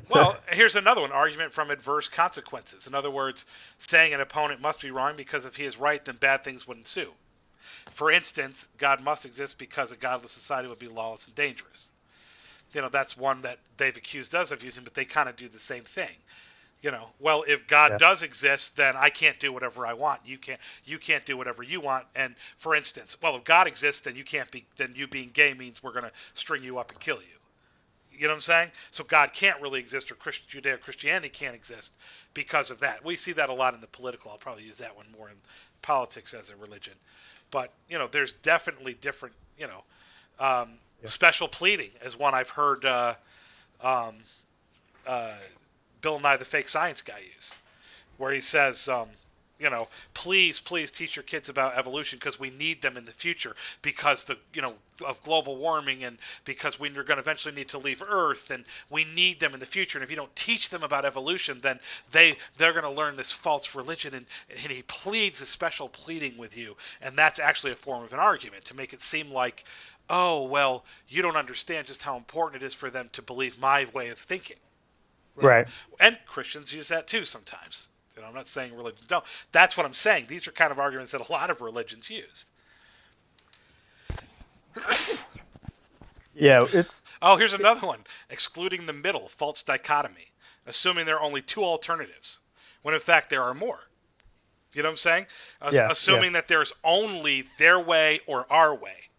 So, Well, here's another one: argument from adverse consequences. In other words, saying an opponent must be wrong because if he is right, then bad things would ensue. For instance, God must exist because a godless society would be lawless and dangerous. That's one that they've accused us of using, but they kind of do the same thing. Well, if God yeah, does exist, then I can't do whatever I want. You can't do whatever you want. And for instance, well, if God exists, then you can't be. Then you being gay means we're going to string you up and kill you. You know what I'm saying? So God can't really exist, or Judeo-Christianity can't exist because of that. We see that a lot in the political. I'll probably use that one more in politics as a religion. But there's definitely different. yeah, Special pleading is one I've heard. Um, uh, Bill Nye the Fake Science Guy use, where he says, please, please teach your kids about evolution because we need them in the future because of global warming and because we're going to eventually need to leave Earth and we need them in the future. And if you don't teach them about evolution, then they're going to learn this false religion. And he pleads a special pleading with you, and that's actually a form of an argument to make it seem like, oh well, you don't understand just how important it is for them to believe my way of thinking. You know, right. and Christians use that too sometimes. I'm not saying religions don't. That's what I'm saying. These are kind of arguments that a lot of religions used. Yeah, it's Oh, here's another one. Excluding the middle, false dichotomy. Assuming there are only two alternatives, when in fact there are more. You know what I'm saying? yeah, yeah, Assuming that there's only their way or our way,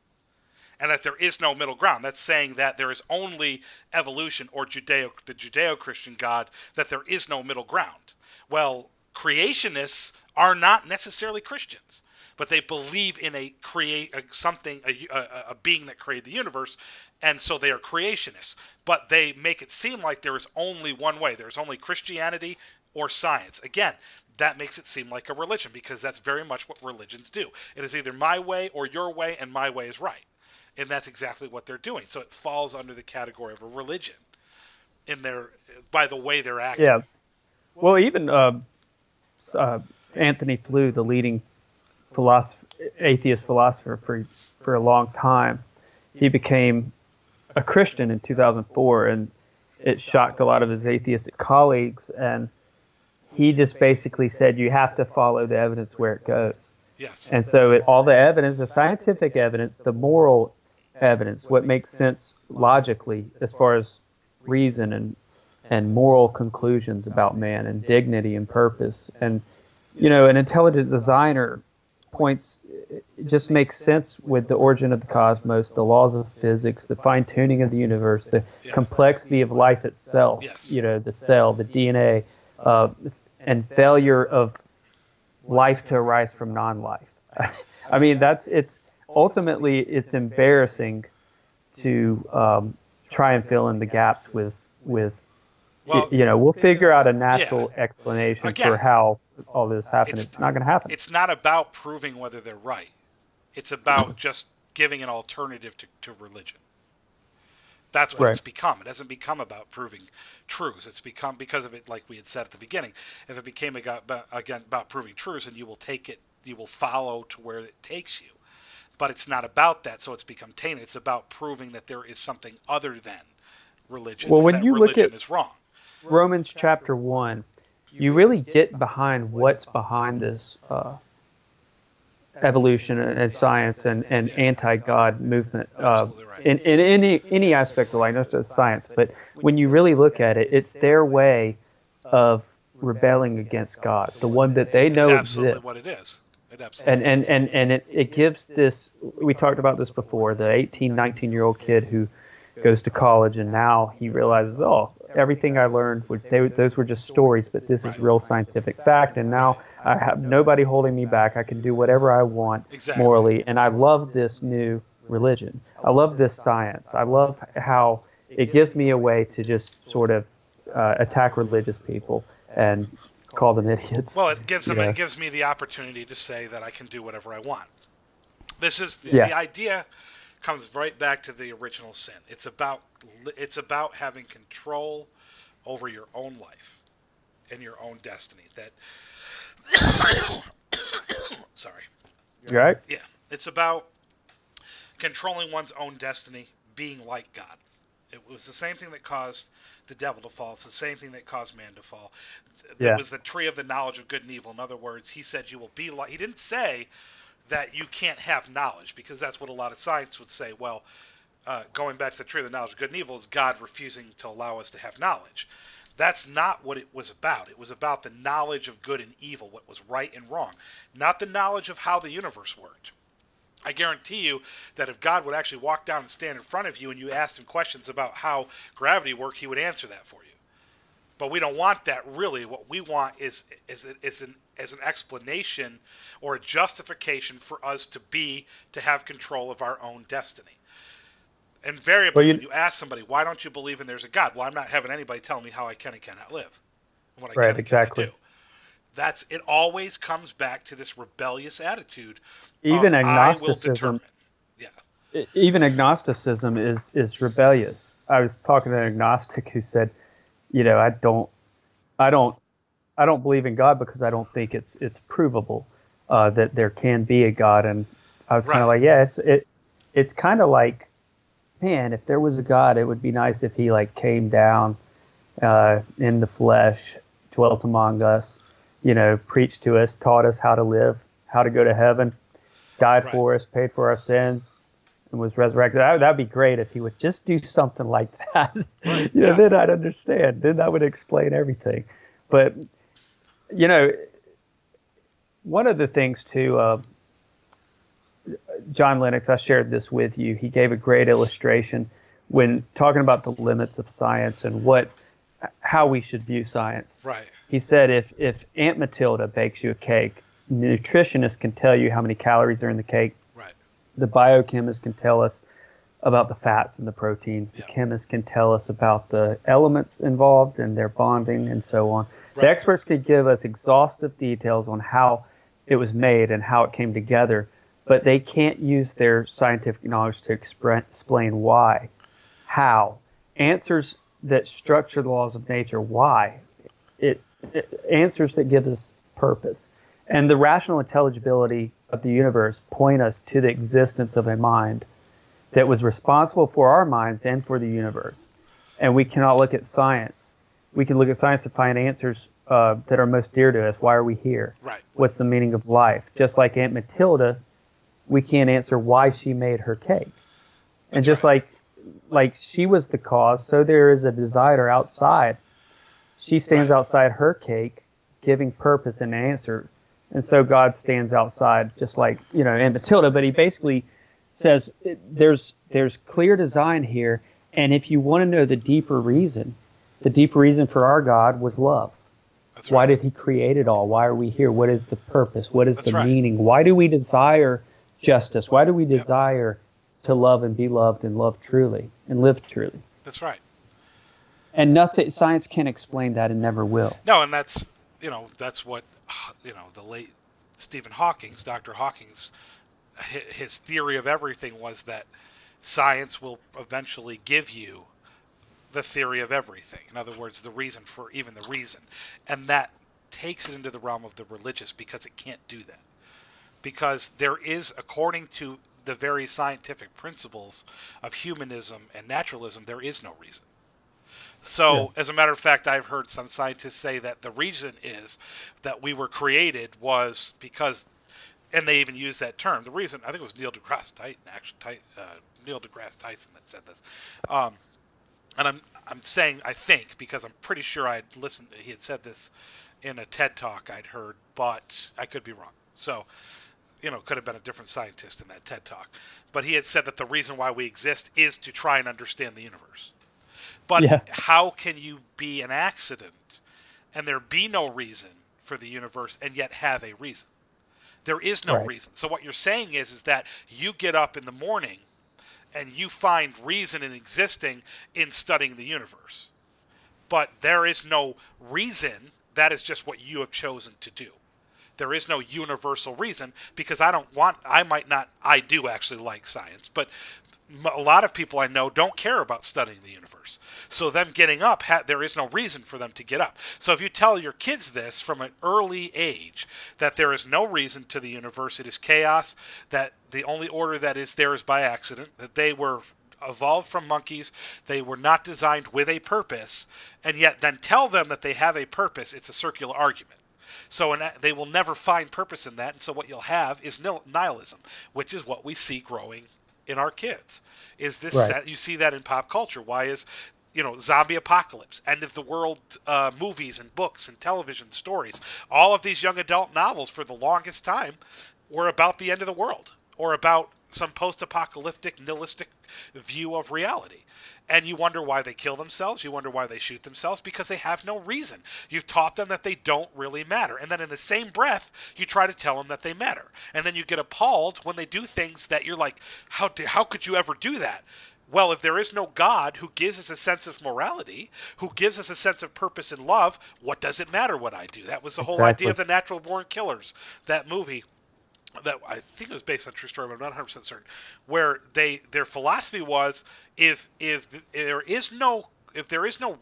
and that there is no middle ground. That's saying that there is only evolution or the Judeo-Christian God, that there is no middle ground. Well, creationists are not necessarily Christians, but they believe in a being that created the universe, and so they are creationists. But they make it seem like there is only one way. There's only Christianity or science. Again, that makes it seem like a religion because that's very much what religions do. It is either my way or your way, and my way is right. And that's exactly what they're doing. So it falls under the category of a religion in their by the way they're acting. yeah. Well, even uh, Anthony Flew, the leading philosopher, atheist philosopher for a long time, he became a Christian in 2004, and it shocked a lot of his atheistic colleagues. And he just basically said, you have to follow the evidence where it goes. Yes. And so all the evidence, the scientific evidence, the moral evidence, what makes sense logically as far as reason and moral conclusions about man and dignity and purpose. And, an intelligent designer points, it just makes sense with the origin of the cosmos, the laws of physics, the fine tuning of the universe, the complexity of life itself, Yes. the cell, the DNA, and failure of life to arise from non-life. I mean, it's ultimately embarrassing to try and fill in the gaps with Well, we'll figure out a natural yeah. explanation Again, for how all this happened. It's not going to happen. it's not about proving whether they're right. It's about just giving an alternative to religion. That's what Right. it's become. It hasn't become about proving truths. It's become, because of it, like we had said at the beginning, if it became again about proving truths, and you will take it, you will follow to where it takes you. But it's not about that, so it's become tainted. It's about proving that there is something other than religion, Well, and when that you look at religion is wrong. Romans chapter 1, you really get behind what's behind this evolution and science and Yeah, anti-God movement absolutely right. in any aspect of life, not just science. But when you really look at it, it's their way of rebelling against God, the one that they It's know absolutely exists. what it is. It And absolutely and is. and and it gives this. We talked about this before. The 18, 19-year-old kid who goes to college, and now he realizes, oh, everything I learned, those were just stories, but this is Right. real scientific fact. And now I have nobody holding me back. I can do whatever I want Exactly. morally, and I love this new religion. I love this science. I love how it gives me a way to just sort of attack religious people and call them idiots. Well, it gives You them. It know? gives me the opportunity to say that I can do whatever I want. This is Yeah. the idea. Comes right back to the original sin. It's about having control over your own life and your own destiny. That sorry. You all right? Yeah, it's about controlling one's own destiny, being like God. It was the same thing that caused the devil to fall. It's the same thing that caused man to fall. There Yeah. was the tree of the knowledge of good and evil. In other words, he said you will be like. He didn't say that you can't have knowledge, because that's what a lot of science would say. Well, going back to the tree of the knowledge of good and evil is God refusing to allow us to have knowledge. That's not what it was about. It was about the knowledge of good and evil, what was right and wrong, not the knowledge of how the universe worked. I guarantee you that if God would actually walk down and stand in front of you and you asked him questions about how gravity worked, he would answer that for you. But we don't want that, really. What we want is an explanation or a justification for us to have control of our own destiny. Invariably, when you ask somebody, why don't you believe in there's a God? Well, I'm not having anybody tell me how I can and cannot live, and what I can and cannot do. It always comes back to this rebellious attitude. Even of, agnosticism. Yeah. Even agnosticism is rebellious. I was talking to an agnostic who said, I don't believe in God because I don't think it's provable that there can be a God. And I was kind of like, yeah, it's kind of like, man, if there was a God, it would be nice if he like came down in the flesh, dwelt among us, preached to us, taught us how to live, how to go to heaven, died for us, paid for our sins, and was resurrected. That'd be great if he would just do something like that. Then I'd understand. Then that would explain everything. But, one of the things too, John Lennox, I shared this with you. He gave a great illustration when talking about the limits of science and how we should view science. Right. He said if Aunt Matilda bakes you a cake, the nutritionist can tell you how many calories are in the cake. Right. The biochemist can tell us about the fats and the proteins. The chemist can tell us about the elements involved and their bonding and so on. Right. The experts could give us exhaustive details on how it was made and how it came together, but they can't use their scientific knowledge to explain why, how. Answers that structure the laws of nature, why. Answers that give us purpose. And the rational intelligibility of the universe point us to the existence of a mind that was responsible for our minds and for the universe. And we cannot look at science. We can look at science to find answers that are most dear to us. Why are we here? Right. What's the meaning of life? Just like Aunt Matilda, we can't answer why she made her cake. And just like she was the cause, so there is a designer outside. She stands outside her cake, giving purpose and answer. And so God stands outside, just like, Aunt Matilda. But he basically says there's clear design here. And if you want to know the deeper reason for our God was love. That's Why did he create it all? Why are we here? What is the purpose? What is the meaning? Why do we desire justice? Why do we desire to love and be loved and love truly and live truly? That's right. And science can't explain that and never will. No, and that's what, the late Stephen Hawking, Dr. Hawking's, his theory of everything was that science will eventually give you the theory of everything. In other words, the reason for even the reason. And that takes it into the realm of the religious, because it can't do that. Because there is, according to the very scientific principles of humanism and naturalism, there is no reason. So, as a matter of fact, I've heard some scientists say that the reason is that we were created was because, and they even use that term, the reason, I think it was Neil deGrasse Tyson that said this. And I'm saying I think because I'm pretty sure I'd listened, he had said this in a TED Talk I'd heard, but I could be wrong. So, could have been a different scientist in that TED Talk. But he had said that the reason why we exist is to try and understand the universe. But how can you be an accident and there be no reason for the universe and yet have a reason? There is no reason. So what you're saying is that you get up in the morning and you find reason in existing in studying the universe. But there is no reason. That is just what you have chosen to do. There is no universal reason, because I do actually like science, but a lot of people I know don't care about studying the universe. So them getting up, there is no reason for them to get up. So if you tell your kids this from an early age, that there is no reason to the universe, it is chaos, that the only order that is there is by accident, that they were evolved from monkeys. They were not designed with a purpose, and yet then tell them that they have a purpose. It's a circular argument. So they will never find purpose in that, and so what you'll have is nihilism, which is what we see growing in our kids. Is this Right. you see that in pop culture? Why is zombie apocalypse, end of the world movies and books and television stories? All of these young adult novels for the longest time were about the end of the world or about some post-apocalyptic, nihilistic view of reality. And you wonder why they kill themselves. You wonder why they shoot themselves, because they have no reason. You've taught them that they don't really matter. And then in the same breath, you try to tell them that they matter. And then you get appalled when they do things that you're like, how could you ever do that? Well, if there is no God who gives us a sense of morality, who gives us a sense of purpose and love, what does it matter what I do? That was the whole idea of the Natural Born Killers, that movie. That I think it was based on a true story, but I'm not 100% certain. Where their philosophy was, if there is no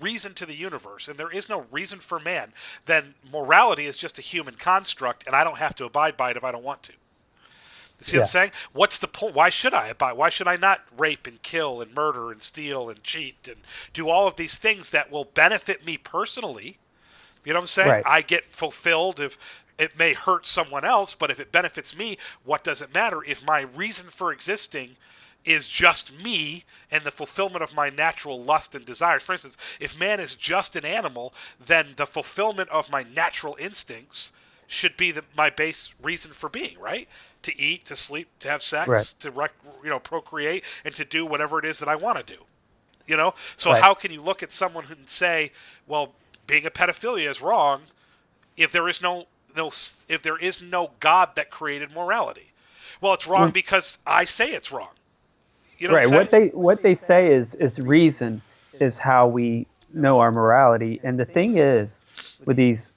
reason to the universe and there is no reason for man, then morality is just a human construct, and I don't have to abide by it if I don't want to. You see what I'm saying? What's the point? Why should I abide? Why should I not rape and kill and murder and steal and cheat and do all of these things that will benefit me personally? You know what I'm saying? Right. I get fulfilled if it may hurt someone else, but if it benefits me, what does it matter if my reason for existing is just me and the fulfillment of my natural lust and desires? For instance, if man is just an animal, then the fulfillment of my natural instincts should be my base reason for being, right? To eat, to sleep, to have sex, right. to procreate, and to do whatever it is that I want to do. So right. How can you look at someone and say, well, being a pedophilia is wrong if there is no God that created morality? Well, it's wrong because I say it's wrong. You know right. What they say is reason is how we know our morality, and the thing is, with these,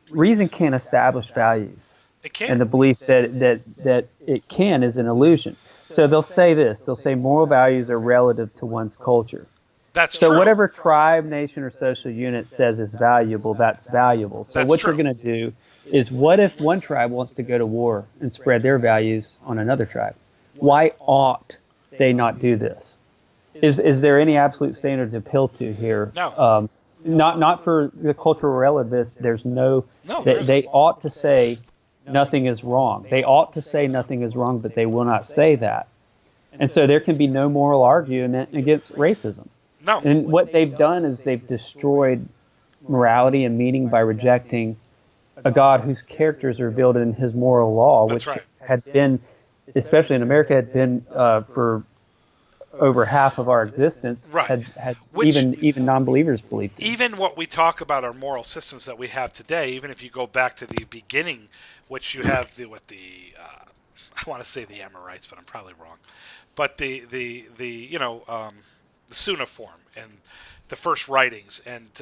reason can't establish values. It can't. And the belief that it can is an illusion. So they'll say this. They'll say moral values are relative to one's culture. That's so true. Whatever tribe, nation, or social unit says is valuable, that's valuable. So that's what true. you're going to do is, what if one tribe wants to go to war and spread their values on another tribe? Why ought they not do this? Is there any absolute standard to appeal to here? No. Not for the cultural relativists. There's no. They ought to say nothing is wrong. They ought to say nothing is wrong, but they will not say that. And so there can be no moral argument against racism. No. And what they've done is they've destroyed morality and meaning by rejecting a God whose characters are revealed in his moral law, That's which right. had been, especially in America, had been for over half of our existence. Right. Had Which, even non-believers believed in. Even what we talk about our moral systems that we have today, even if you go back to the beginning, which you have I want to say the Amorites, but I'm probably wrong. But the Cuneiform and the first writings and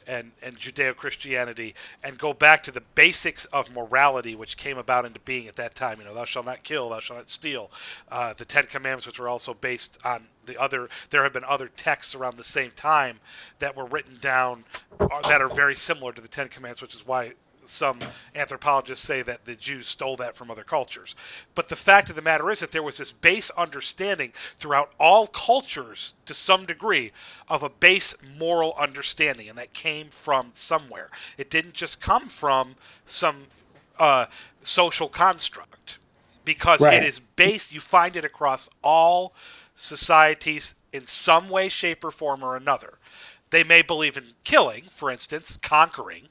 Judeo-Christianity, and go back to the basics of morality, which came about into being at that time. Thou shalt not kill, thou shalt not steal. The Ten Commandments, which were also based on there have been other texts around the same time that were written down that are very similar to the Ten Commandments, which is why some anthropologists say that the Jews stole that from other cultures. But the fact of the matter is that there was this base understanding throughout all cultures, to some degree, of a base moral understanding, and that came from somewhere. It didn't just come from some social construct, because Right. it is based, you find it across all societies in some way, shape, or form or another. They may believe in killing, for instance, conquering.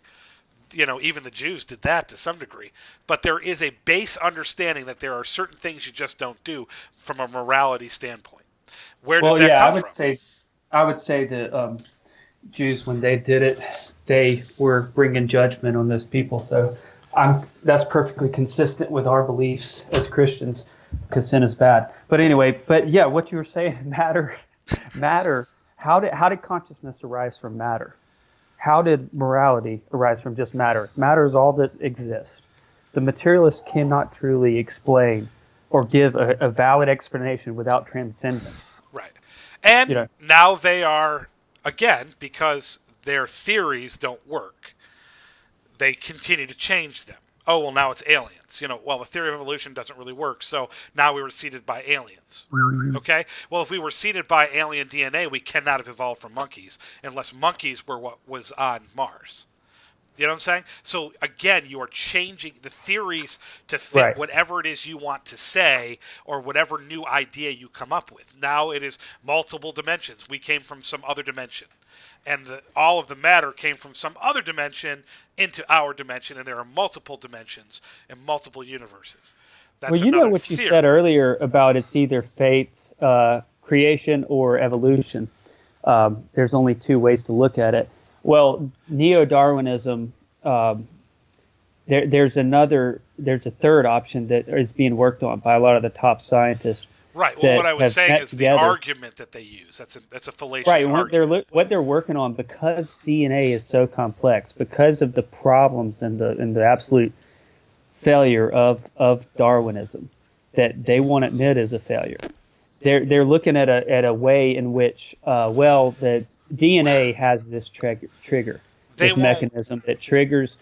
Even the Jews did that to some degree. But there is a base understanding that there are certain things you just don't do from a morality standpoint. Where did that come from? I would say the Jews, when they did it, they were bringing judgment on those people. So that's perfectly consistent with our beliefs as Christians, because sin is bad. But anyway, yeah, what you were saying, matter. How did consciousness arise from matter? How did morality arise from just matter? Matter is all that exists. The materialists cannot truly explain or give a valid explanation without transcendence. Right. And now they are, again, because their theories don't work, they continue to change them. Oh, well, now it's aliens. Well, the theory of evolution doesn't really work, so now we were seeded by aliens. Okay? Well, if we were seeded by alien DNA, we cannot have evolved from monkeys unless monkeys were what was on Mars. You know what I'm saying? So, again, you are changing the theories to fit whatever it is you want to say or whatever new idea you come up with. Now it is multiple dimensions. We came from some other dimension. And all of the matter came from some other dimension into our dimension, and there are multiple dimensions and multiple universes. That's you know what you said earlier about it's either fate, creation, or evolution. There's only two ways to look at it. Well, neo-Darwinism, there's a third option that is being worked on by a lot of the top scientists. Right. Well, what I was saying is the argument that they use. That's a fallacious argument. Right. What they're working on, because DNA is so complex, because of the problems and the absolute failure of Darwinism, that they won't admit as a failure. They're looking at a way in which, the DNA has this trigger, this mechanism that triggers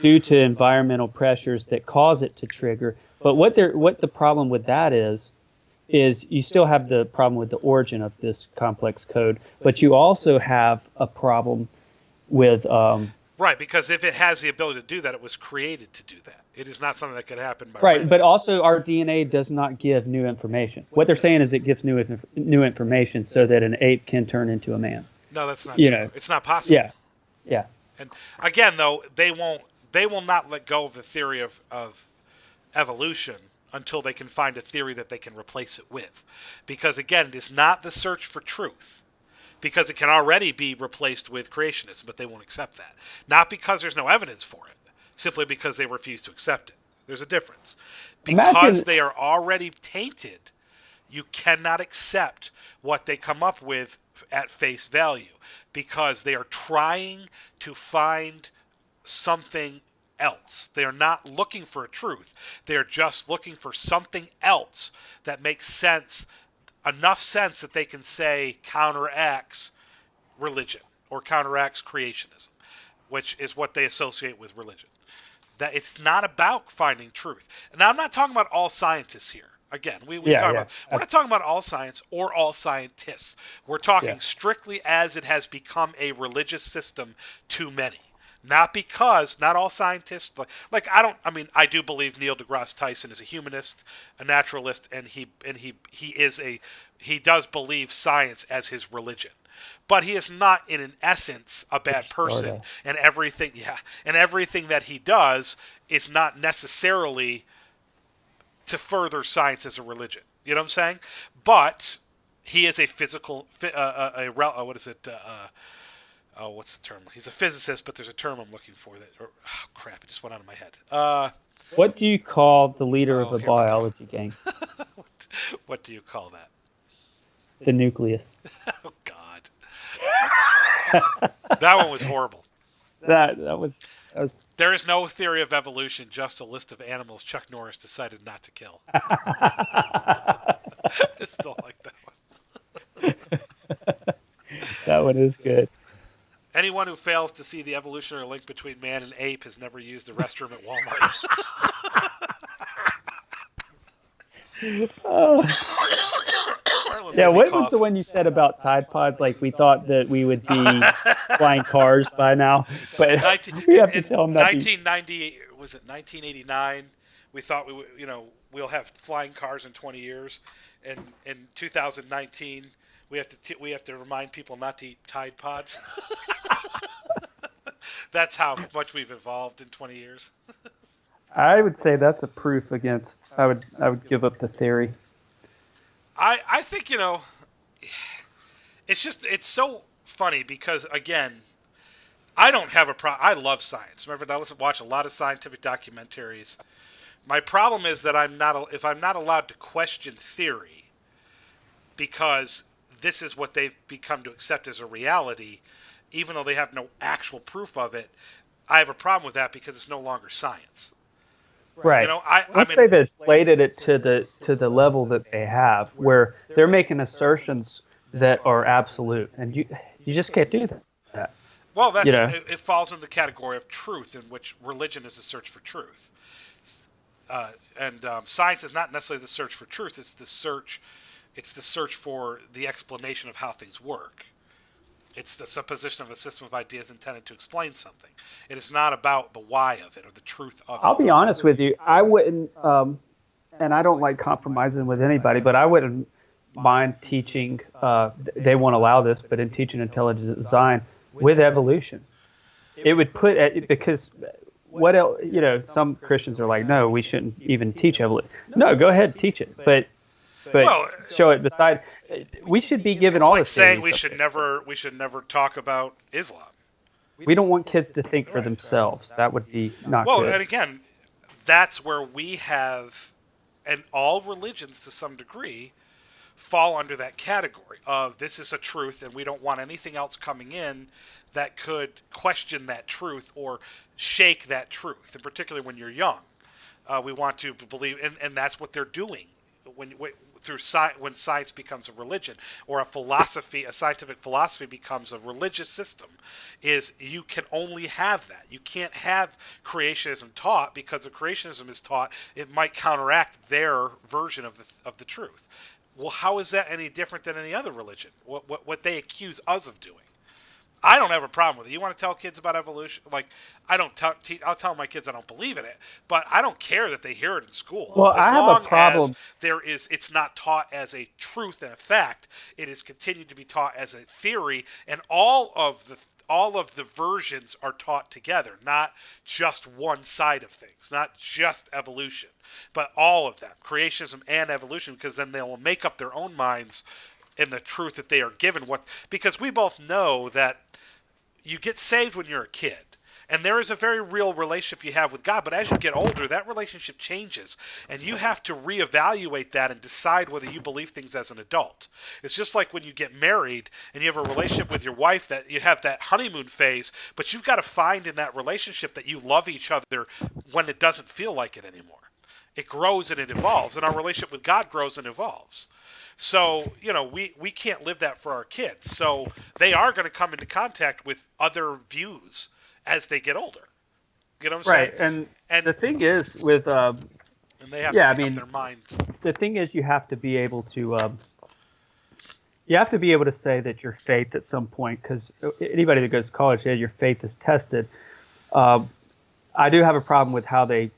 due to environmental pressures that cause it to trigger. But what the problem with that is you still have the problem with the origin of this complex code, but you also have a problem with because if it has the ability to do that, it was created to do that. It is not something that could happen by random. But also our DNA does not give new information. What they're saying is it gives new information so that an ape can turn into a man. No, that's not true. It's not possible. Yeah. And again, though, they will not let go of the theory of evolution until they can find a theory that they can replace it with. Because, again, it is not the search for truth. Because it can already be replaced with creationism, but they won't accept that. Not because there's no evidence for it, simply because they refuse to accept it. There's a difference. Because they are already tainted, you cannot accept what they come up with at face value. Because they are trying to find something else. They are not looking for a truth. They are just looking for something else that makes sense, enough sense that they can say counteracts religion or counteracts creationism, which is what they associate with religion. That it's not about finding truth. Now, I'm not talking about all scientists here. Again, we're not talking about all science or all scientists. We're talking strictly as it has become a religious system to many. Not all scientists, I do believe Neil deGrasse Tyson is a humanist, a naturalist, and he does believe science as his religion. But he is not, in an essence, a bad person, and everything that he does is not necessarily to further science as a religion. You know what I'm saying? But he is a physical, what's the term? He's a physicist, but there's a term I'm looking for that. It just went out of my head. What do you call the leader of a biology gang? What do you call that? The nucleus. Oh God. That one was horrible. That was. There is no theory of evolution, just a list of animals Chuck Norris decided not to kill. I still like that one. That one is good. Anyone who fails to see the evolutionary link between man and ape has never used the restroom at Walmart. Yeah, what was the one you said about Tide Pods? Like, we thought that we would be flying cars by now, but we have to tell them that. 1990, was it 1989? We thought we'll have flying cars in 20 years, and in 2019, we have to remind people not to eat Tide Pods. That's how much we've evolved in 20 years. I would say that's a proof against. I would give up the theory. I think, it's so funny because, again, I don't have a problem. I love science. Remember, I watch a lot of scientific documentaries. My problem is that if I'm not allowed to question theory because this is what they've become to accept as a reality, even though they have no actual proof of it, I have a problem with that because it's no longer science. Right. Once they've inflated it to the level that they have, where they're making assertions that are absolute, and you just can't do that. Well, you know. it falls in the category of truth, in which religion is a search for truth, and science is not necessarily the search for truth. It's the search. It's the search for the explanation of how things work. It's the supposition of a system of ideas intended to explain something. It is not about the why of it or the truth of it. I'll be honest with you. I wouldn't, and I don't like compromising with anybody, but I wouldn't mind teaching. They won't allow this, but in teaching intelligent design with evolution, it would because what else? You know, some Christians are like, no, we shouldn't even teach evolution. No, go ahead, teach it, but show it beside. We should be given all the saying we should never talk about Islam. We don't want kids to think for themselves. That would be not good. Well, and again, that's where we have, and all religions to some degree fall under that category of this is a truth, and we don't want anything else coming in that could question that truth or shake that truth. And particularly when you're young, we want to believe, and that's what they're doing when science becomes a religion, or a scientific philosophy becomes a religious system, is you can only have that. You can't have creationism taught, because if creationism is taught, it might counteract their version of the truth. Well, how is that any different than any other religion? What they accuse us of doing? I don't have a problem with it. You want to tell kids about evolution? Like, I'll tell my kids I don't believe in it, but I don't care that they hear it in school. Well, I have a problem. It's not taught as a truth and a fact. It is continued to be taught as a theory, and all of the versions are taught together, not just one side of things, not just evolution, but all of them, creationism and evolution, because then they will make up their own minds in the truth that they are given. Because we both know that you get saved when you're a kid, and there is a very real relationship you have with God, but as you get older, that relationship changes, and you have to reevaluate that and decide whether you believe things as an adult. It's just like when you get married and you have a relationship with your wife, that you have that honeymoon phase, but you've got to find in that relationship that you love each other when it doesn't feel like it anymore. It grows and it evolves, and our relationship with God grows and evolves. So, we can't live that for our kids. So they are going to come into contact with other views as they get older. You know what I'm saying? Right. And the thing is with and they have to make up their mind. The thing is, you have to be able to say that your faith at some point, because anybody that goes to college, your faith is tested. I do have a problem with how they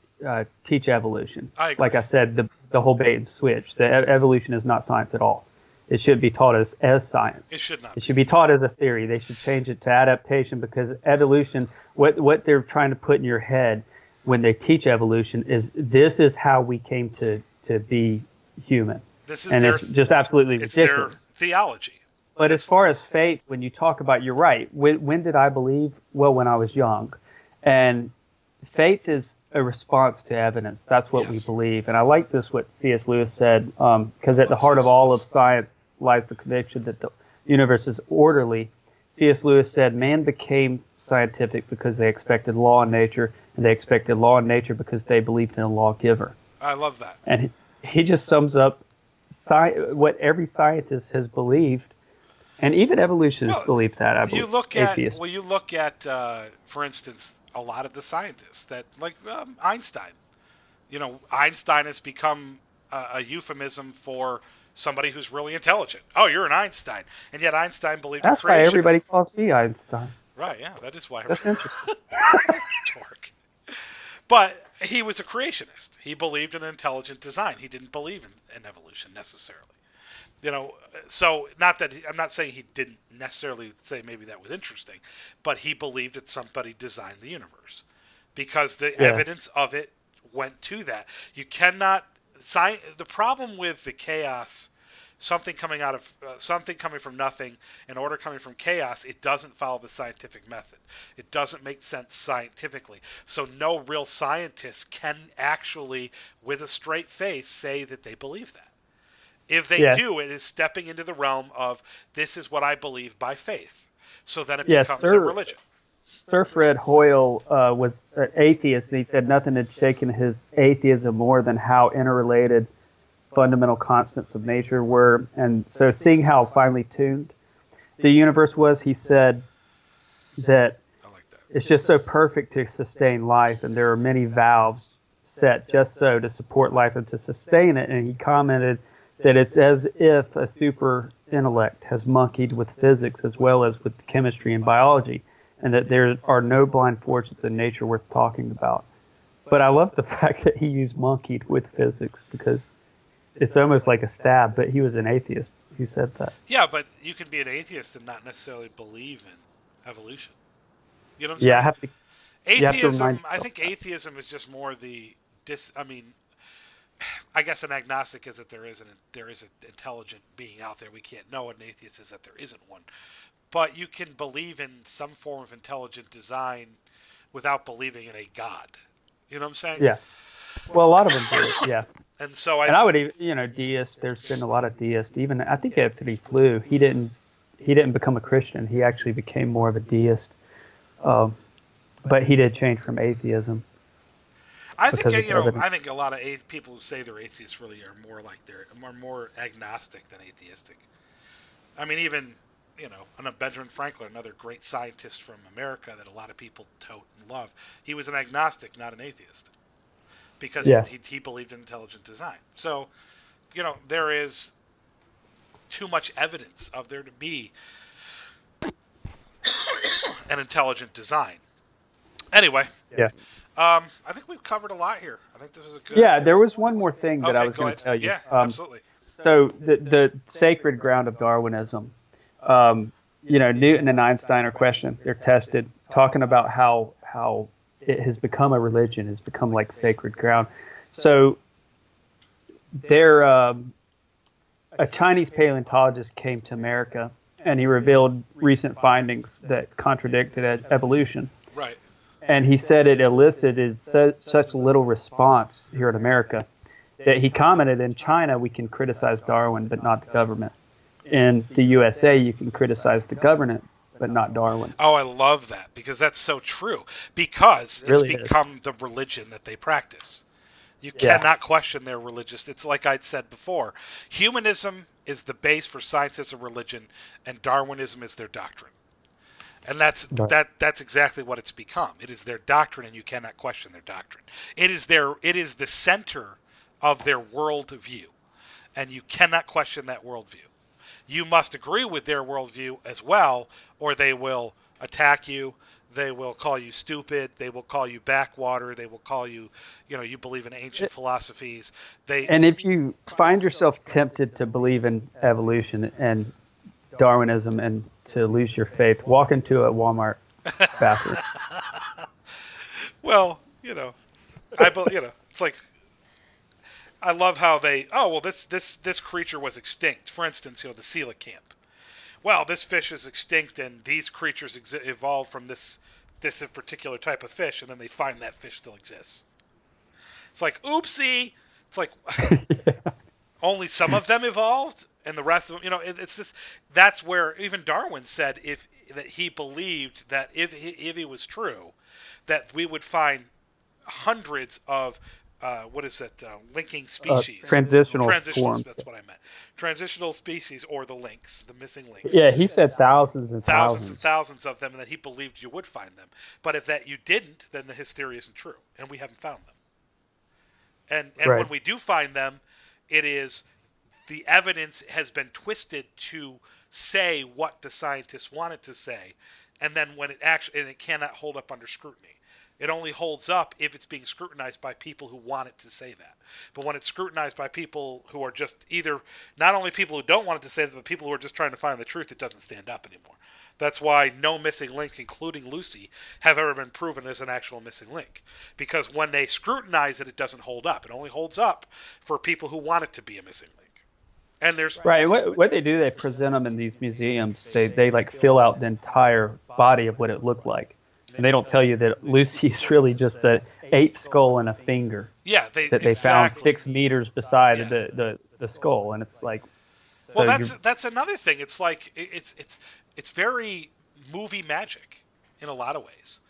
teach evolution. I agree. Like I said, the whole bait and switch. The evolution is not science at all. It should be taught as science. It should not. It should be taught as a theory. They should change it to adaptation, because evolution, what they're trying to put in your head when they teach evolution is this is how we came to be human. It's just absolutely ridiculous. Their theology. But as far as faith, when you talk about, you're right. When did I believe? Well, when I was young. And faith is a response to evidence. That's what we believe. And I like what C.S. Lewis said, because at the heart of all of science lies the conviction that the universe is orderly. C.S. Lewis said, man became scientific because they expected law in nature, and they expected law in nature because they believed in a lawgiver. I love that. And he just sums up what every scientist has believed, and even evolutionists believe that, I believe. You look at, for instance, a lot of the scientists that, like Einstein. Einstein has become a euphemism for somebody who's really intelligent. Oh, you're an Einstein. And yet Einstein believed in creationism. That's why everybody calls me Einstein. Right, yeah, that is why. That's interesting. Dork. But he was a creationist. He believed in intelligent design. He didn't believe in evolution necessarily. So I'm not saying he didn't necessarily say maybe that was interesting, but he believed that somebody designed the universe because the evidence of it went to that. You cannot the problem with the chaos, something coming from nothing, and order coming from chaos, it doesn't follow the scientific method. It doesn't make sense scientifically. So no real scientist can actually, with a straight face, say that they believe that. If they do, it is stepping into the realm of this is what I believe by faith. So then it becomes a religion. Sir Fred Hoyle was an atheist, and he said nothing had shaken his atheism more than how interrelated fundamental constants of nature were. And so seeing how finely tuned the universe was, he said, that I like that. it's just so perfect to sustain life, and there are many valves set just so to support life and to sustain it. And he commented that it's as if a super intellect has monkeyed with physics as well as with chemistry and biology, and that there are no blind forces in nature worth talking about. But I love the fact that he used monkeyed with physics, because it's almost like a stab, but he was an atheist who said that. Yeah, but you can be an atheist and not necessarily believe in evolution. You know what I'm Yeah, saying? you have to remind Atheism, I think atheism is just more I guess an agnostic is that there is an intelligent being out there we can't know. An atheist is that there isn't one. But you can believe in some form of intelligent design without believing in a god. You know what I'm saying? yeah. Well, a lot of them do, yeah. And so And I would even, deists. There's been a lot of deists. Even I think after he flew, he didn't become a Christian. He actually became more of a deist. But he did change from atheism. I think I think a lot of people who say they're atheists really are more agnostic than atheistic. I mean, even Benjamin Franklin, another great scientist from America that a lot of people tote and love, he was an agnostic, not an atheist, because he believed in intelligent design. So, there is too much evidence of there to be an intelligent design. Anyway. Yeah. I think we've covered a lot here. I think this is a good... Yeah, there was one more thing that I was going to tell you. Yeah, absolutely. So the sacred ground of Darwinism, Newton and Einstein are questioned. They're tested, talking about how it has become a religion, has become like sacred ground. So a Chinese paleontologist came to America, and he revealed recent findings that contradicted evolution. Right. And he said it elicited such little response here in America that he commented, in China we can criticize Darwin but not the government. In the USA you can criticize the government but not Darwin. Oh, I love that, because that's so true. Because it's really become the religion that they practice. You cannot question their religious... It's like I'd said before. Humanism is the base for science as a religion, and Darwinism is their doctrine. And that's exactly what it's become. It is their doctrine, and you cannot question their doctrine. It is the center of their worldview, and you cannot question that worldview. You must agree with their worldview as well, or they will attack you. They will call you stupid. They will call you backwater. They will call you, you believe in ancient philosophies. And if you find yourself tempted to believe in evolution and Darwinism and to lose your faith, walk into a Walmart bathroom. Well, it's like, I love how this creature was extinct. For instance, the coelacanth. Well, this fish is extinct, and these creatures evolved from this particular type of fish, and then they find that fish still exists. It's like, oopsie. It's like, only some of them evolved, and the rest of them, it's this. That's where even Darwin said that he believed that if it was true, that we would find hundreds of linking species. Transitional forms. That's what I meant. Transitional species, or the links, the missing links. Yeah, he said thousands and thousands of them, and that he believed you would find them. But if that you didn't, then his theory isn't true, and we haven't found them. And when we do find them, it is the evidence has been twisted to say what the scientists wanted to say, and then when it cannot hold up under scrutiny. It only holds up if it's being scrutinized by people who want it to say that. But when it's scrutinized by people who are just either not only people who don't want it to say that, but people who are just trying to find the truth, it doesn't stand up anymore. That's why no missing link, including Lucy, have ever been proven as an actual missing link. Because when they scrutinize it, it doesn't hold up. It only holds up for people who want it to be a missing link. And there's right. What they do, they present them in these museums. They like fill out the entire body of what it looked like. And they don't tell you that Lucy's really just an ape skull and a finger. Yeah, they found 6 meters beside the skull, and it's like. Well, that's another thing. It's like it's very movie magic in a lot of ways.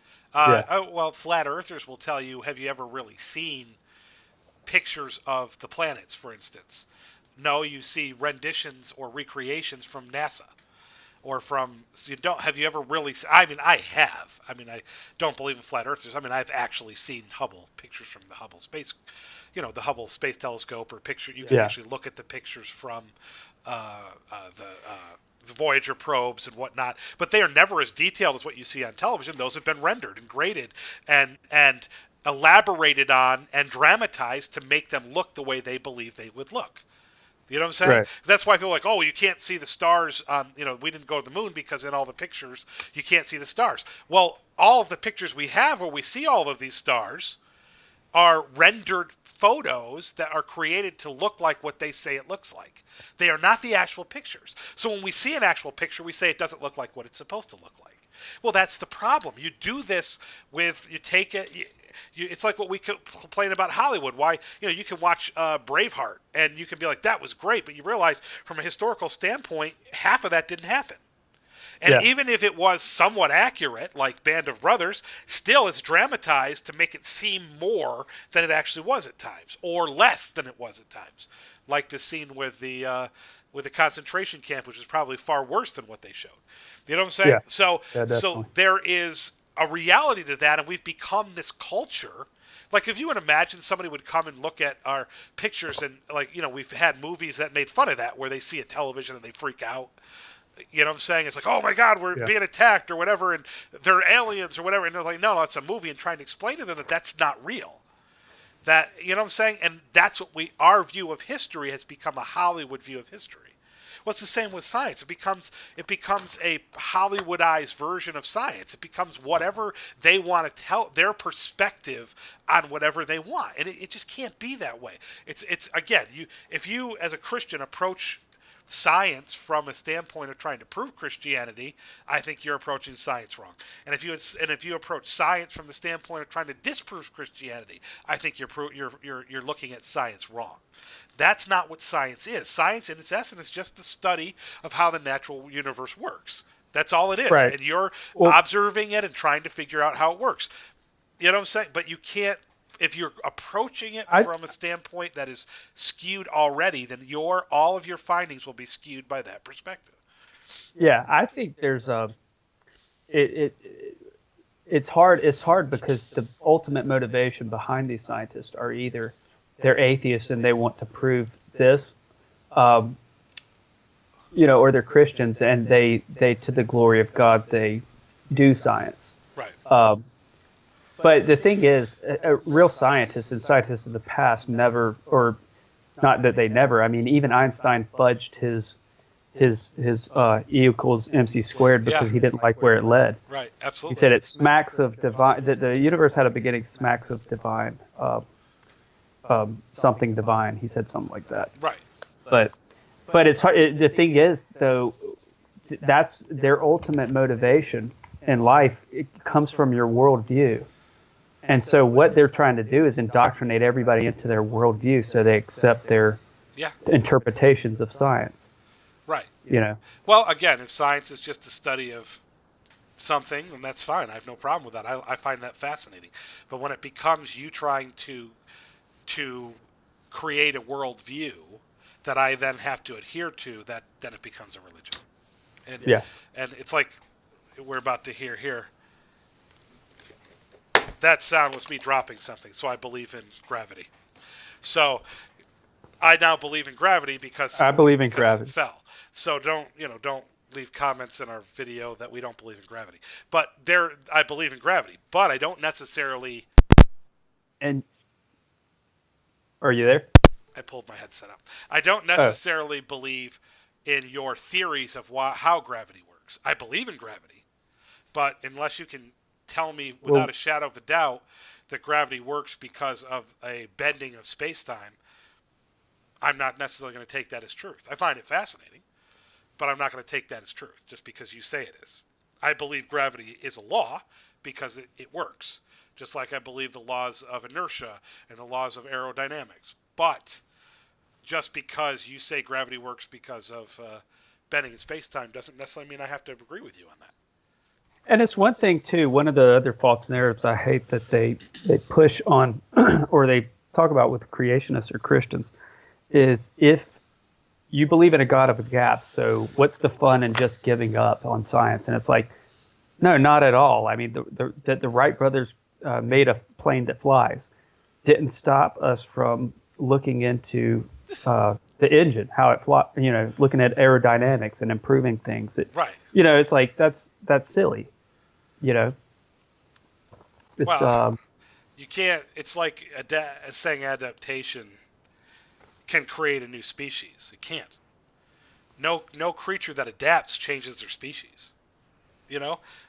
Flat earthers will tell you, have you ever really seen pictures of the planets, for instance? No, you see renditions or recreations from NASA. or from you don't have you ever really? I mean, I have. I mean, I don't believe in flat earthers. I mean, I've actually seen Hubble pictures from the Hubble space, the Hubble Space Telescope, or picture. You can actually look at the pictures from the Voyager probes and whatnot, but they are never as detailed as what you see on television. Those have been rendered and graded and elaborated on and dramatized to make them look the way they believe they would look. You know what I'm saying? Right. That's why people are like, oh, you can't see the stars on, we didn't go to the moon because in all the pictures you can't see the stars. Well, all of the pictures we have where we see all of these stars are rendered photos that are created to look like what they say it looks like. They are not the actual pictures. So when we see an actual picture, we say it doesn't look like what it's supposed to look like. Well, that's the problem. You do this you take it. It's like what we complain about Hollywood. Why, you can watch Braveheart and you can be like, that was great, but you realize from a historical standpoint, half of that didn't happen. And even if it was somewhat accurate, like Band of Brothers, still it's dramatized to make it seem more than it actually was at times, or less than it was at times. Like the scene with the concentration camp, which is probably far worse than what they showed. You know what I'm saying? Yeah. So there is a reality to that, and we've become this culture. Like, if you would imagine somebody would come and look at our pictures, and we've had movies that made fun of that, where they see a television and they freak out. You know what I'm saying? It's like, oh my God, we're being attacked or whatever, and they're aliens or whatever, and they're like, no, it's a movie, and trying to explain to them that that's not real. That, you know what I'm saying? And that's what our view of history has become a Hollywood view of history. Well, it's the same with science. It becomes a Hollywoodized version of science. It becomes whatever they want to tell, their perspective on whatever they want, and it just can't be that way. It's again, if you as a Christian approach science from a standpoint of trying to prove Christianity, I think you're approaching science wrong. And if you approach science from the standpoint of trying to disprove Christianity, I think you're looking at science wrong. That's not what science is. Science, in its essence, is just the study of how the natural universe works. That's all it is. Right. And you're observing it and trying to figure out how it works. You know what I'm saying? But you can't. If you're approaching it from a standpoint that is skewed already, then all of your findings will be skewed by that perspective. Yeah, I think there's it's hard because the ultimate motivation behind these scientists are either they're atheists and they want to prove this, or they're Christians and they to the glory of God they do science. Right. But the thing is, real scientists and scientists of the past never, or not that they never. I mean, even Einstein fudged his E equals MC squared because he didn't like where it led. Right, absolutely. He said it smacks of divine. That the universe had a beginning, smacks of divine, something divine. He said something like that. Right. But it's hard. The thing is, though, that's their ultimate motivation in life. It comes from your worldview. And so what they're trying to do is indoctrinate everybody into their worldview so they accept their interpretations of science. Right. Well, again, if science is just a study of something, then that's fine. I have no problem with that. I find that fascinating. But when it becomes you trying to create a worldview that I then have to adhere to, then it becomes a religion. And it's like we're about to hear here. That sound was me dropping something, so I believe in gravity. So I now believe in gravity because I believe in gravity. It fell. So don't leave comments in our video that we don't believe in gravity. But I believe in gravity, but I don't necessarily. And are you there? I pulled my headset up. I don't necessarily believe in your theories of how gravity works. I believe in gravity, but unless you can tell me without a shadow of a doubt that gravity works because of a bending of space-time, I'm not necessarily going to take that as truth. I find it fascinating, but I'm not going to take that as truth just because you say it is. I believe gravity is a law because it works, just like I believe the laws of inertia and the laws of aerodynamics. But just because you say gravity works because of bending in space-time doesn't necessarily mean I have to agree with you on that. And it's one thing, too, one of the other false narratives I hate that they push on or they talk about with creationists or Christians is if you believe in a God of gaps, so what's the fun in just giving up on science? And it's like, no, not at all. I mean, the Wright brothers made a plane that flies. Didn't stop us from looking into the engine, how it flies, looking at aerodynamics and improving things. Right. It's like, that's silly, It's, Well, you can't, it's like saying adaptation can create a new species. It can't. No creature that adapts changes their species.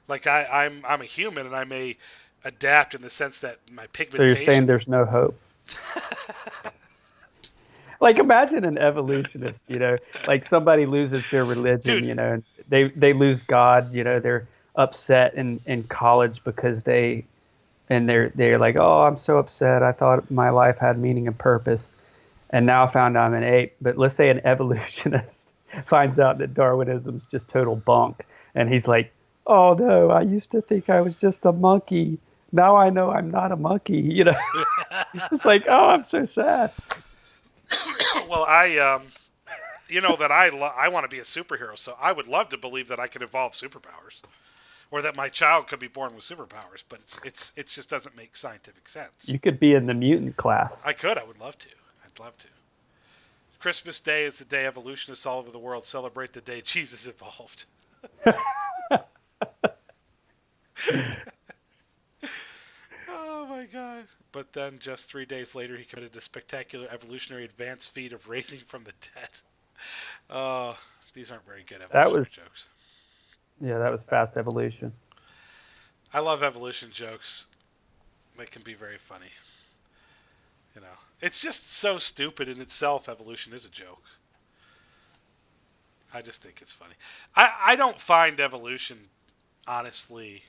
Like I'm a human and I may adapt in the sense that my pigmentation. So you're saying there's no hope? Like, imagine an evolutionist, like somebody loses their religion, Dude. And they lose God, they're upset in college because they're like, oh, I'm so upset. I thought my life had meaning and purpose, and now I found I'm an ape. But let's say an evolutionist finds out that Darwinism is just total bunk, and he's like, oh no, I used to think I was just a monkey. Now I know I'm not a monkey. It's like, oh, I'm so sad. Well, I want to be a superhero, so I would love to believe that I could evolve superpowers, or that my child could be born with superpowers. But it just doesn't make scientific sense. You could be in the mutant class. I could. I would love to. I'd love to. Christmas Day is the day evolutionists all over the world celebrate the day Jesus evolved. Oh my God. But then just 3 days later, he committed the spectacular evolutionary advance feat of raising from the dead. Oh, these aren't very good evolution jokes. Yeah, that was fast evolution. I love evolution jokes. They can be very funny. It's just so stupid in itself. Evolution is a joke. I just think it's funny. I don't find evolution, honestly,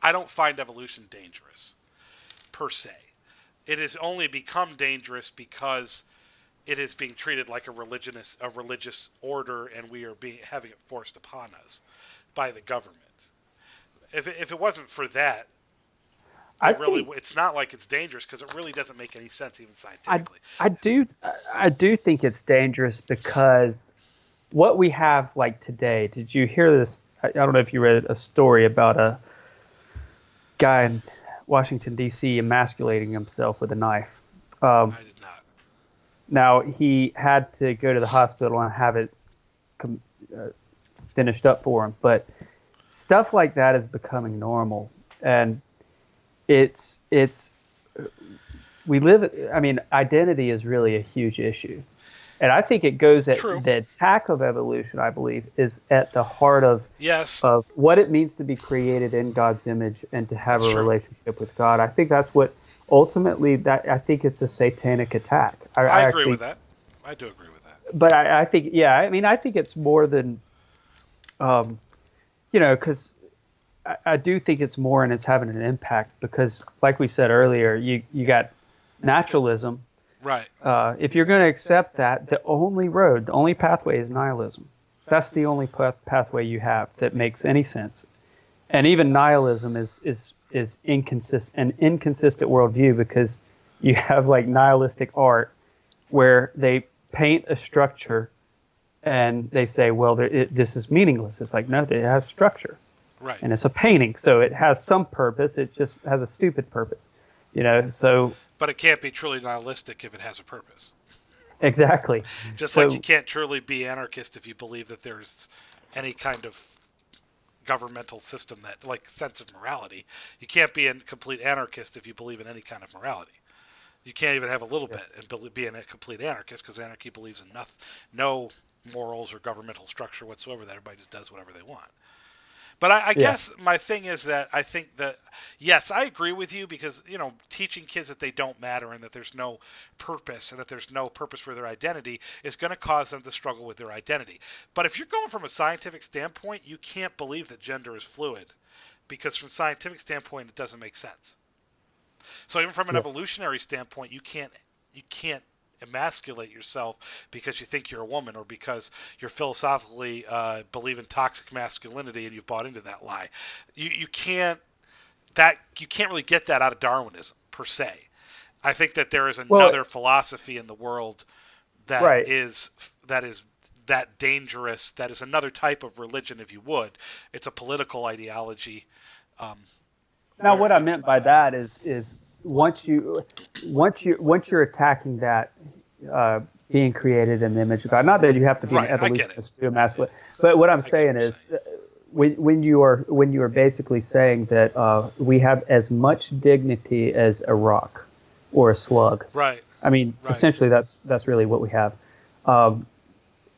I don't find evolution dangerous, per se. It has only become dangerous because it is being treated like a religious order, and we are having it forced upon us by the government. If it wasn't for that, it's not like it's dangerous, because it really doesn't make any sense even scientifically. I do think it's dangerous because what we have like today. Did you hear this? I don't know if you read a story about a guy in Washington, D.C. emasculating himself with a knife. I did not. Now, he had to go to the hospital and have it finished up for him. But stuff like that is becoming normal. And identity is really a huge issue. And I think it goes at the attack of evolution, I believe, is at the heart of what it means to be created in God's image and to have a relationship with God. I think that's what ultimately, I think it's a satanic attack. I agree with that. I do agree with that. But I think, I think it's more than, because I do think it's more, and it's having an impact because, like we said earlier, you got naturalism. Right. If you're going to accept that, the only pathway is nihilism. That's the only pathway you have that makes any sense. And even nihilism is inconsistent, an inconsistent worldview, because you have like nihilistic art where they paint a structure and they say, well, this is meaningless. It's like, no, it has structure. Right. And it's a painting, so it has some purpose. It just has a stupid purpose, so. But it can't be truly nihilistic if it has a purpose. Exactly. Just like you can't truly be anarchist if you believe that there's any kind of governmental system that, like, sense of morality. You can't be a complete anarchist if you believe in any kind of morality. You can't even have a little bit and be a complete anarchist, because anarchy believes in no morals or governmental structure whatsoever, that everybody just does whatever they want. But I guess my thing is that I think that, yes, I agree with you, because, teaching kids that they don't matter and that there's no purpose and that there's no purpose for their identity is going to cause them to struggle with their identity. But if you're going from a scientific standpoint, you can't believe that gender is fluid, because from a scientific standpoint, it doesn't make sense. So even from an evolutionary standpoint, you can't emasculate yourself because you think you're a woman, or because you're philosophically believe in toxic masculinity and you've bought into that lie. You can't really get that out of Darwinism per se. I think that there is another philosophy in the world that that dangerous. That is another type of religion, if you would. It's a political ideology. Now, what I meant by that is once you're attacking that being created in the image of God, not that you have to be an evolutionist to emasculate, but what I'm saying is when you are basically saying that we have as much dignity as a rock or a slug. Right. I mean, essentially that's really what we have.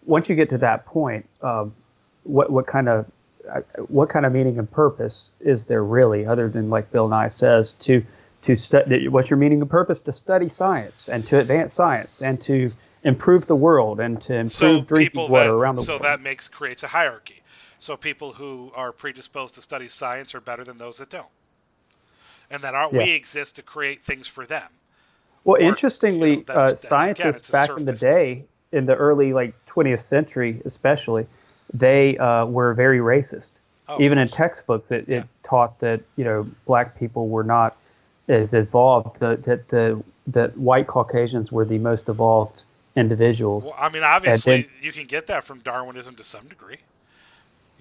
Once you get to that point, what kind of meaning and purpose is there really, other than, like Bill Nye says, to study? What's your meaning and purpose? To study science and to advance science and to improve the world and to improve drinking water around the world. So that creates a hierarchy. So people who are predisposed to study science are better than those that don't, and that we exist to create things for them. Well, interestingly, scientists back in the day, in the early 20th century especially, they were very racist. Even in textbooks, it taught that black people were not as evolved. That white Caucasians were the most evolved individuals. Well, I mean, obviously, you can get that from Darwinism to some degree.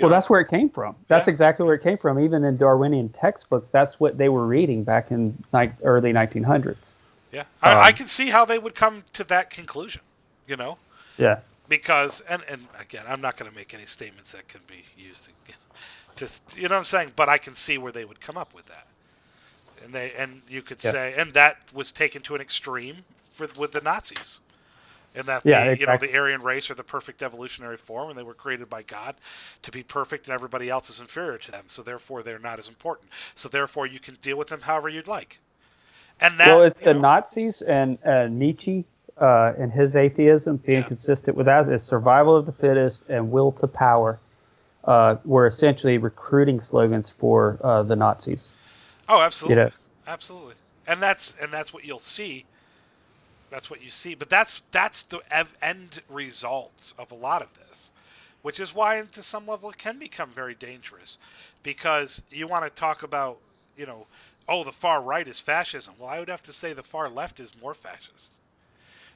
Well, that's where it came from. That's exactly where it came from. Even in Darwinian textbooks, that's what they were reading back in early 1900s. Yeah, I can see how they would come to that conclusion. Yeah. Because, and again, I'm not going to make any statements that can be used to, you know what I'm saying? But I can see where they would come up with that. And you could say, and that was taken to an extreme with the Nazis. And that the Aryan race are the perfect evolutionary form, and they were created by God to be perfect, and everybody else is inferior to them. So therefore, they're not as important. So therefore, you can deal with them however you'd like. And that, well, it's the Nazis and Nietzsche and his atheism being consistent with that is survival of the fittest and will to power were essentially recruiting slogans for the Nazis. Oh, absolutely, absolutely, and that's what you'll see. That's what you see, but that's the end result of a lot of this, which is why, to some level, it can become very dangerous, because you want to talk about, the far right is fascism. Well, I would have to say the far left is more fascist.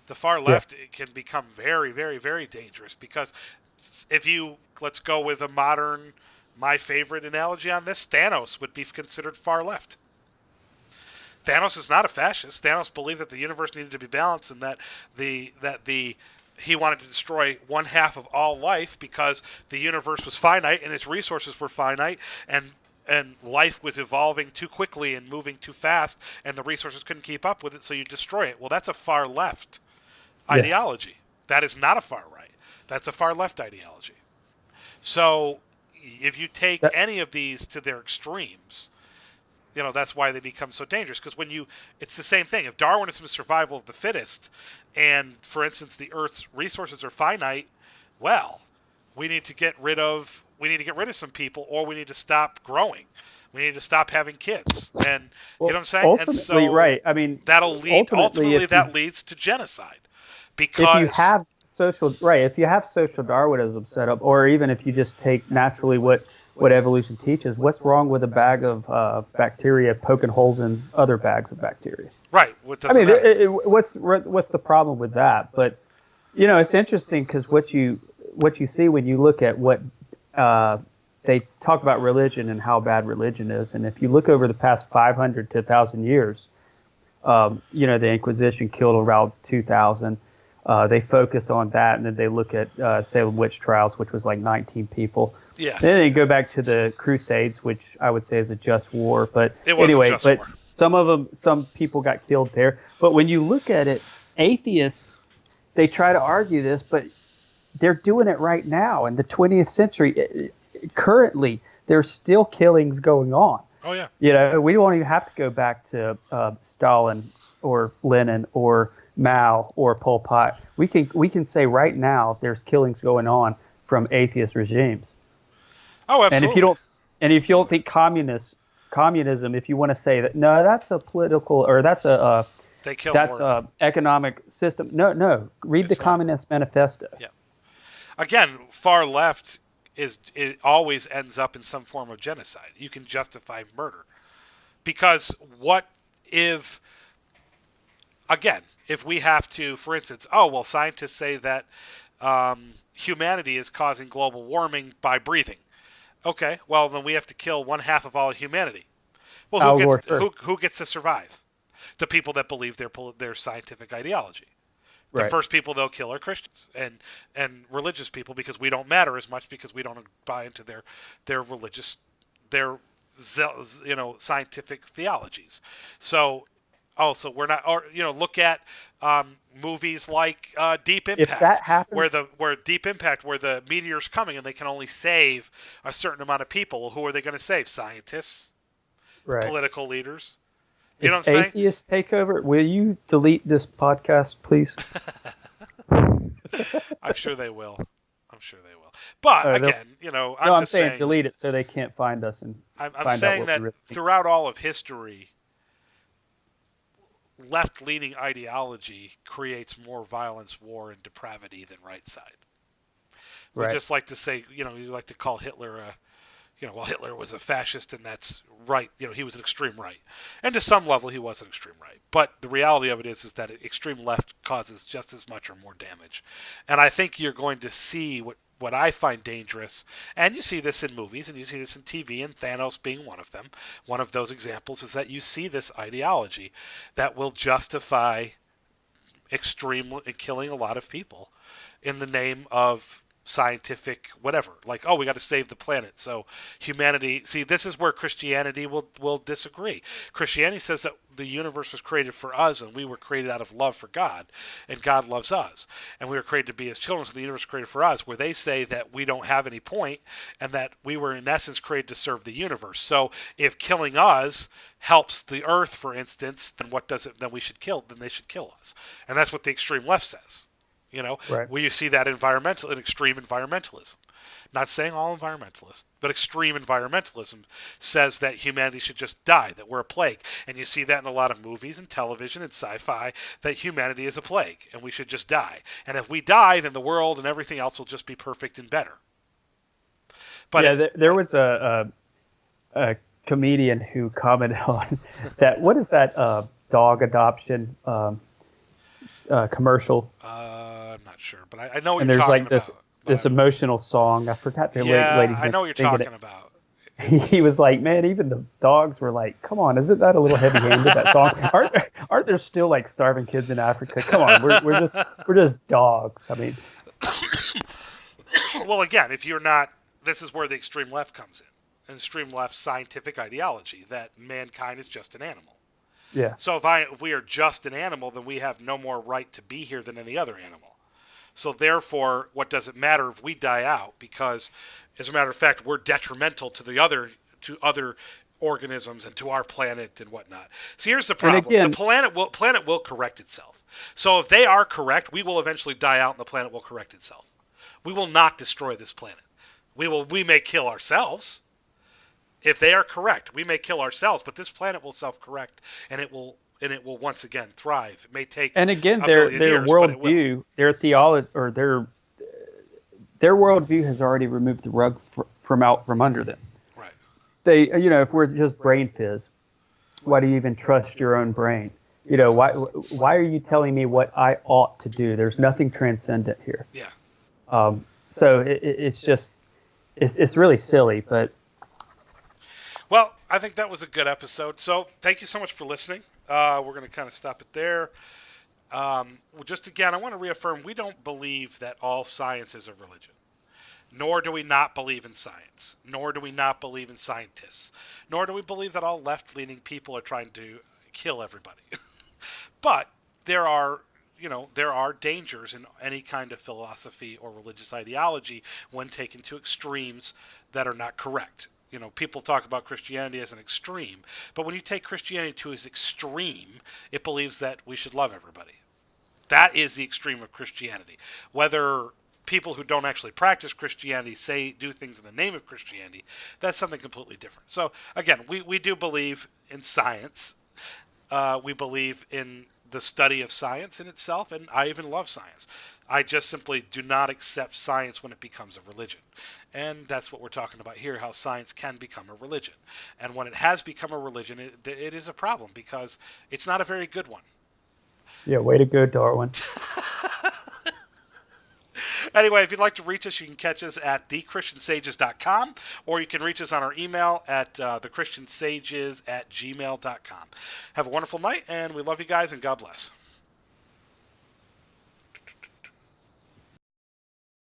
The far left can become very, very, very dangerous, because let's go with a modern, my favorite analogy on this, Thanos would be considered far left. Thanos is not a fascist. Thanos believed that the universe needed to be balanced, and that he wanted to destroy one half of all life because the universe was finite and its resources were finite, and life was evolving too quickly and moving too fast, and the resources couldn't keep up with it, so you destroy it. Well, that's a far left ideology. That is not a far right. That's a far left ideology. So if you take any of these to their extremes, that's why they become so dangerous. Because it's the same thing. If Darwinism is survival of the fittest, and, for instance, the Earth's resources are finite, well, we need to get rid of some people, or we need to stop growing. We need to stop having kids. And you know what I'm saying? Ultimately, and so right. I mean, ultimately that leads to genocide. Because if you have social Darwinism set up, or even if you just take naturally what evolution teaches, what's wrong with a bag of bacteria poking holes in other bags of bacteria? Right. What's the problem with that? But it's interesting, because what you see when you look at what they talk about religion and how bad religion is, and if you look over the past 500 to 1,000 years, the Inquisition killed around 2,000. They focus on that, and then they look at Salem witch trials, which was like 19 people. Yes. Then they go back to the Crusades, which I would say is a just war. But it was anyway, a just war. some people got killed there. But when you look at it, atheists, they try to argue this, but they're doing it right now in the 20th century. Currently, there's still killings going on. Oh yeah. We won't even have to go back to Stalin or Lenin or Mao or Pol Pot. We can say right now there's killings going on from atheist regimes. Oh, absolutely. And if you don't think communism, if you want to say that, no, that's a political, or that's a economic system. No. Read the Communist Manifesto. Yeah. Again, far left it always ends up in some form of genocide. You can justify murder, because if we have to, for instance, scientists say that humanity is causing global warming by breathing. Okay, well then we have to kill 1/2 of all humanity. Well, Al Gore first. who gets to survive? The people that believe their scientific ideology. The Right. first people they'll kill are Christians and religious people, because we don't matter as much, because we don't buy into their religious their scientific theologies. So also we're not, or look at movies like Deep If Impact, that happens, where Deep Impact, where the meteor's coming and they can only save a certain amount of people. Who are they going to save? Scientists, right. political leaders. You If know what I'm saying? atheists take over, will you delete this podcast, please? I'm sure they will. I'm sure they will. But again, I'm just saying delete it so they can't find us and I'm find saying out what that we really think. throughout all of history, left-leaning ideology creates more violence, war, and depravity than right side. We Right. just like to say, you like to call Hitler Hitler was a fascist, and that's right. He was an extreme right. And to some level, he was an extreme right. But the reality of it is that extreme left causes just as much or more damage. And I think you're going to see what I find dangerous, and you see this in movies, and you see this in TV, and Thanos being one of them. One of those examples is that you see this ideology that will justify killing a lot of people in the name of scientific whatever, like, oh, we got to save the planet. So humanity, see, this is where Christianity will disagree. Christianity says that the universe was created for us, and we were created out of love for God, and God loves us, and we were created to be his children, so the universe was created for us. Where they say that we don't have any point, and that we were in essence created to serve the universe. So if killing us helps the earth, for instance, then then they should kill us. And that's what the extreme left says. Right. Where you see that in extreme environmentalism. Not saying all environmentalists, but extreme environmentalism says that humanity should just die, that we're a plague. And you see that in a lot of movies and television and sci-fi, that humanity is a plague and we should just die. And if we die, then the world and everything else will just be perfect and better. But yeah, there was a comedian who commented on that. What is that dog adoption commercial? I'm not sure, but I know what and you're there's talking like this about. this emotional song. I forgot the lady's name. I know what you're talking about. He was like, man, even the dogs were like, come on, isn't that a little heavy-handed, that song? Aren't there still like starving kids in Africa? Come on, we're just dogs. I mean, well, again, if you're not, this is where the extreme left comes in. An extreme left scientific ideology that mankind is just an animal. yeah. So if we are just an animal, then we have no more right to be here than any other animal. So therefore, what does it matter if we die out? Because, as a matter of fact, we're detrimental to other organisms and to our planet and whatnot. So here's the problem: again, the planet will correct itself. So if they are correct, we will eventually die out, and the planet will correct itself. We will not destroy this planet. We may kill ourselves. If they are correct, we may kill ourselves, but this planet will self-correct, and it will once again thrive. It may take and again a their billion years, worldview, their theology, or their worldview has already removed the rug from under them. Right. They, if we're just brain fizz, why do you even trust your own brain? Why are you telling me what I ought to do? There's nothing transcendent here. Yeah. So it's just it's really silly, but. Well, I think that was a good episode. So thank you so much for listening. We're going to kind of stop it there. Just again, I want to reaffirm, we don't believe that all science is a religion. Nor do we not believe in science. Nor do we not believe in scientists. Nor do we believe that all left-leaning people are trying to kill everybody. But there are dangers in any kind of philosophy or religious ideology when taken to extremes that are not correct. People talk about Christianity as an extreme, but when you take Christianity to its extreme, it believes that we should love everybody. That is the extreme of Christianity. Whether people who don't actually practice Christianity do things in the name of Christianity, that's something completely different. So, again, we do believe in science. We believe in the study of science in itself, and I even love science. I just simply do not accept science when it becomes a religion. And that's what we're talking about here, how science can become a religion. And when it has become a religion, it is a problem, because it's not a very good one. Yeah, way to go, Darwin. Anyway, if you'd like to reach us, you can catch us at thechristiansages.com, or you can reach us on our email at thechristiansages@gmail.com. Have a wonderful night, and we love you guys, and God bless.